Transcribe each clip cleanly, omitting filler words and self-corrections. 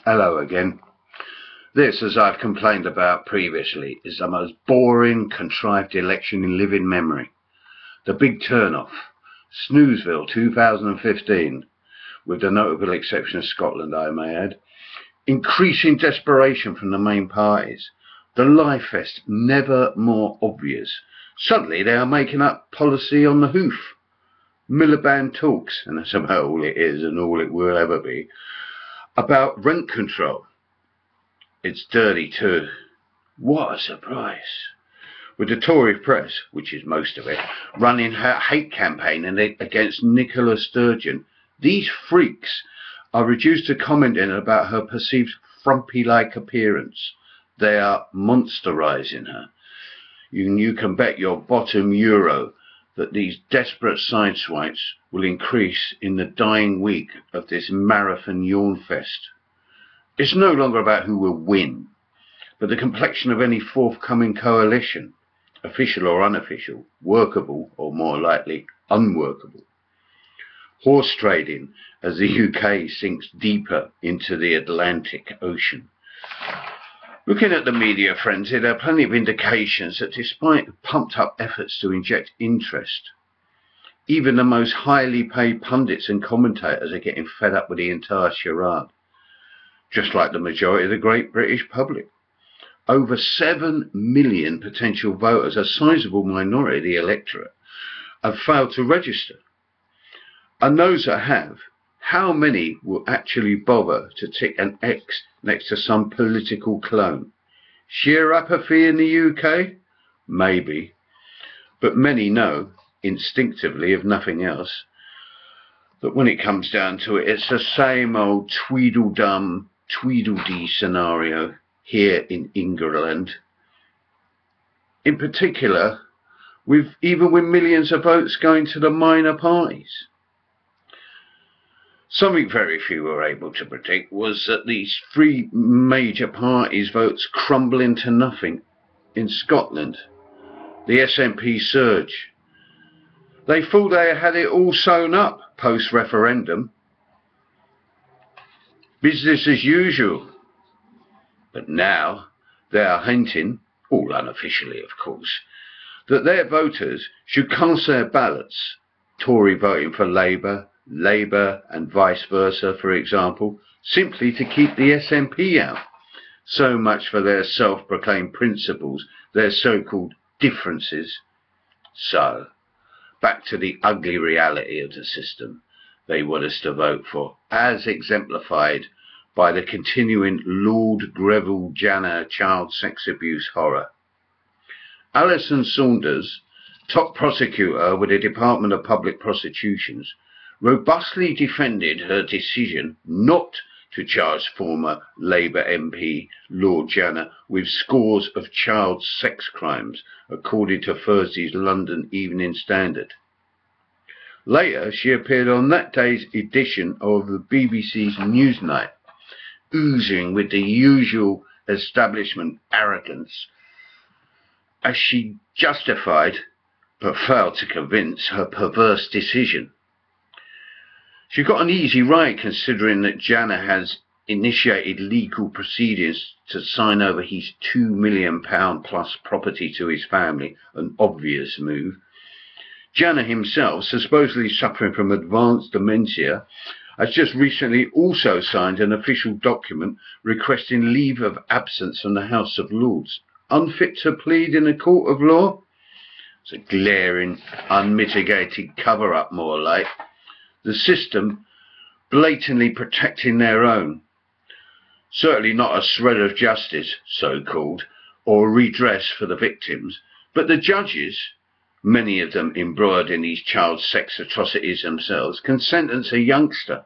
Hello again. This, as I've complained about previously, is the most boring, contrived election in living memory. The big turn-off. Snoozeville 2015, with the notable exception of Scotland, I may add. Increasing desperation from the main parties. The Lie Fest, never more obvious. Suddenly they are making up policy on the hoof. Miliband talks, and that's about all it is and all it will ever be, about rent control. It's dirty too. What a surprise. With the Tory press, which is most of it, running her hate campaign against Nicola Sturgeon, these freaks are reduced to commenting about her perceived frumpy-like appearance. They are monsterising her. You can bet your bottom euro that these desperate sideswipes will increase in the dying week of this marathon yawn fest. It's no longer about who will win, but the complexion of any forthcoming coalition, official or unofficial, workable or more likely unworkable. Horse trading as the UK sinks deeper into the Atlantic Ocean. Looking at the media frenzy, there are plenty of indications that despite pumped up efforts to inject interest, even the most highly paid pundits and commentators are getting fed up with the entire charade. Just like the majority of the great British public. Over 7 million potential voters, a sizable minority of the electorate, have failed to register. And those that have, how many will actually bother to tick an X next to some political clone? Sheer apathy in the UK? Maybe. But many know, instinctively if nothing else, that when it comes down to it, it's the same old Tweedledum, Tweedledee scenario here in England. In particular, even with millions of votes going to the minor parties. Something very few were able to predict was that these three major parties' votes crumble into nothing. In Scotland, the SNP surge. They thought they had it all sewn up post-referendum. Business as usual. But now they are hinting, all unofficially of course, that their voters should cast their ballots, Tory voting for Labour, Labour and vice versa, for example, simply to keep the SNP out. So much for their self-proclaimed principles, their so-called differences. So, back to the ugly reality of the system they want us to vote for, as exemplified by the continuing Lord Greville Janner child sex abuse horror. Alison Saunders, top prosecutor with the Department of Public Prosecutions, robustly defended her decision not to charge former Labour MP Lord Janner with scores of child sex crimes, according to Thursday's London Evening Standard. Later, she appeared on that day's edition of the BBC's Newsnight, oozing with the usual establishment arrogance, as she justified, but failed to convince, her perverse decision. She got an easy ride considering that Janner has initiated legal proceedings to sign over his £2 million plus property to his family, an obvious move. Janner himself, supposedly suffering from advanced dementia, has just recently also signed an official document requesting leave of absence from the House of Lords. Unfit to plead in a court of law? It's a glaring, unmitigated cover-up, more like. The system blatantly protecting their own. Certainly not a shred of justice, so-called, or redress for the victims, but the judges, many of them embroiled in these child sex atrocities themselves, can sentence a youngster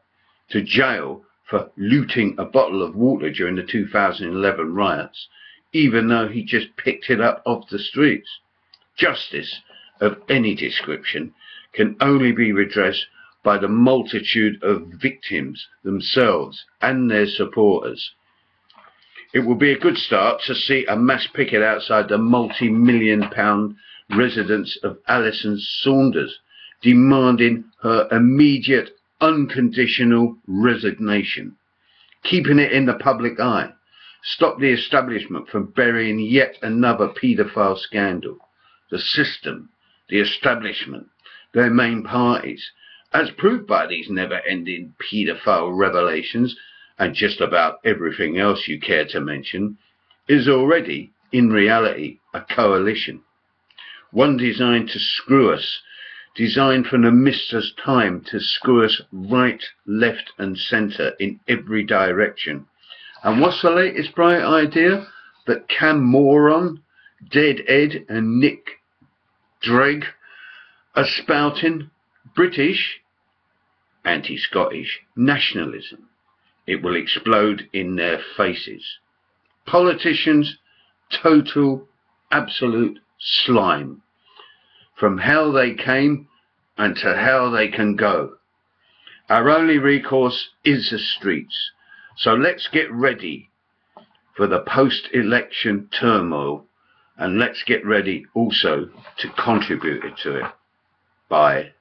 to jail for looting a bottle of water during the 2011 riots, even though he just picked it up off the streets. Justice of any description can only be redressed by the multitude of victims themselves and their supporters. It will be a good start to see a mass picket outside the multi-million-pound residence of Alison Saunders, demanding her immediate, unconditional resignation. keeping it in the public eye, stop the establishment from burying yet another paedophile scandal. The system, the establishment, their main parties, as proved by these never-ending paedophile revelations and just about everything else you care to mention, is already, in reality, a coalition. One designed to screw us, designed from the mistress time to screw us right, left and centre in every direction. And what's the latest bright idea that Cam Moron, Dead Ed and Nick Dreg are spouting? British, anti-Scottish nationalism. It will explode in their faces. Politicians, total, absolute slime. From hell they came and to hell they can go. Our only recourse is the streets. So let's get ready for the post-election turmoil, and let's get ready also to contribute to it. Bye.